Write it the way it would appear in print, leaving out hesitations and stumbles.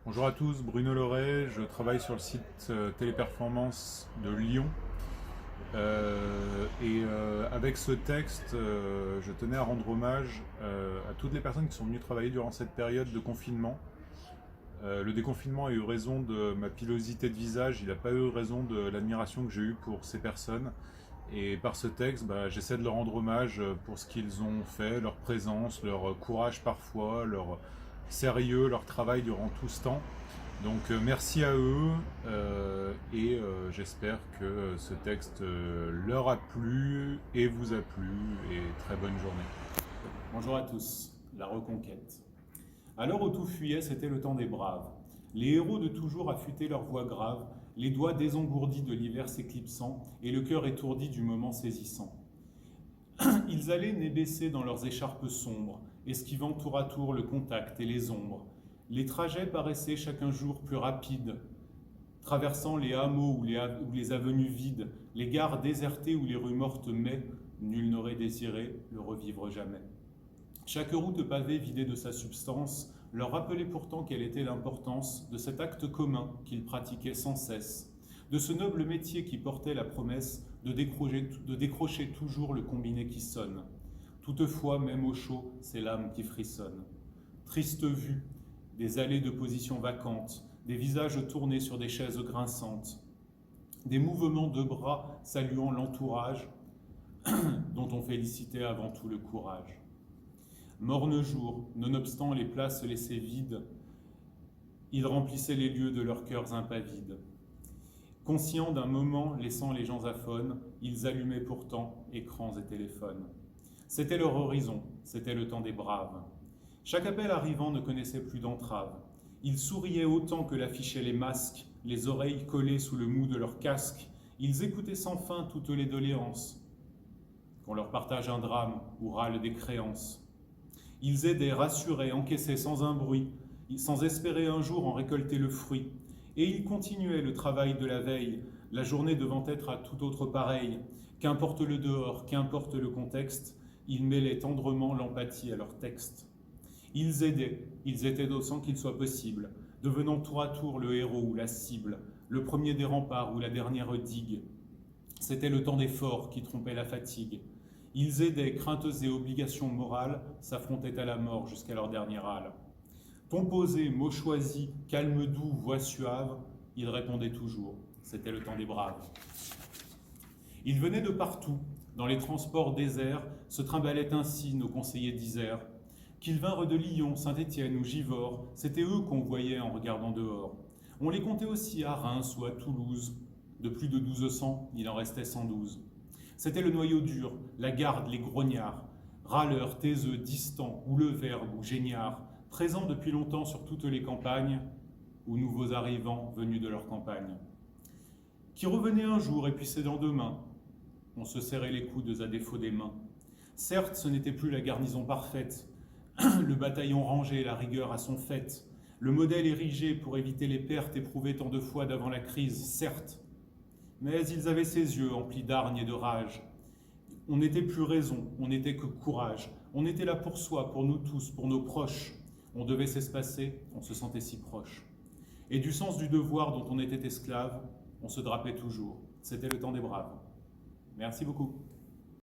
Bonjour à tous, Bruno Loret, je travaille sur le site Téléperformance de Lyon. Avec ce texte, je tenais à rendre hommage à toutes les personnes qui sont venues travailler durant cette période de confinement. Le déconfinement a eu raison de ma pilosité de visage, il n'a pas eu raison de l'admiration que j'ai eue pour ces personnes. Et par ce texte, j'essaie de leur rendre hommage pour ce qu'ils ont fait, leur présence, leur courage parfois, leur sérieux, leur travail durant tout ce temps. Donc merci à eux j'espère que ce texte leur a plu et vous a plu et très bonne journée. Bonjour à tous, la reconquête. À l'heure où tout fuyait, c'était le temps des braves. Les héros de toujours affûtaient leur voix grave, les doigts désengourdis de l'hiver s'éclipsant et le cœur étourdi du moment saisissant. Ils allaient nez baissé dans leurs écharpes sombres, esquivant tour à tour le contact et les ombres. Les trajets paraissaient chaque jour plus rapides, traversant les hameaux ou les avenues vides, les gares désertées ou les rues mortes, mais nul n'aurait désiré le revivre jamais. Chaque route pavée vidée de sa substance leur rappelait pourtant quelle était l'importance de cet acte commun qu'ils pratiquaient sans cesse, de ce noble métier qui portait la promesse de décrocher toujours le combiné qui sonne. Toutefois, même au chaud, c'est l'âme qui frissonne. Triste vue, des allées de positions vacantes, des visages tournés sur des chaises grinçantes, des mouvements de bras saluant l'entourage dont on félicitait avant tout le courage. Morne jour, nonobstant les places laissées vides, ils remplissaient les lieux de leurs cœurs impavides. Conscients d'un moment laissant les gens aphones, ils allumaient pourtant écrans et téléphones. C'était leur horizon, c'était le temps des braves. Chaque appel arrivant ne connaissait plus d'entrave. Ils souriaient autant que l'affichaient les masques, les oreilles collées sous le mou de leur casque. Ils écoutaient sans fin toutes les doléances, qu'on leur partage un drame ou râle des créances. Ils aidaient, rassuraient, encaissaient sans un bruit, sans espérer un jour en récolter le fruit. Et ils continuaient le travail de la veille, la journée devant être à tout autre pareil. Qu'importe le dehors, qu'importe le contexte, ils mêlaient tendrement l'empathie à leur texte. Ils aidaient, ils étaient sans qu'il soit possible, devenant tour à tour le héros ou la cible, le premier des remparts ou la dernière digue. C'était le temps des forts qui trompait la fatigue. Ils aidaient, craintes et obligations morales s'affrontaient à la mort jusqu'à leur dernier râle. Ton posé, mots choisis, calme doux, voix suave, ils répondaient toujours. C'était le temps des braves. Ils venaient de partout, dans les transports déserts, se trimballaient ainsi nos conseillers d'Isère. Qu'ils vinrent de Lyon, Saint-Étienne ou Givors, c'était eux qu'on voyait en regardant dehors. On les comptait aussi à Reims ou à Toulouse. De plus de 1200, il en restait 112. C'était le noyau dur, la garde, les grognards, râleurs, taiseux, distants, ou le verbe, ou géniards, présents depuis longtemps sur toutes les campagnes, ou nouveaux arrivants venus de leur campagne. Qui revenaient un jour et puis c'est lendemain. On se serrait les coudes à défaut des mains. Certes, ce n'était plus la garnison parfaite, le bataillon rangé, la rigueur à son fait, le modèle érigé pour éviter les pertes éprouvées tant de fois d'avant la crise, certes. Mais ils avaient ces yeux emplis d'hargne et de rage. On n'était plus raison, on n'était que courage. On était là pour soi, pour nous tous, pour nos proches. On devait s'espacer, on se sentait si proche. Et du sens du devoir dont on était esclave, on se drapait toujours. C'était le temps des braves. Merci beaucoup.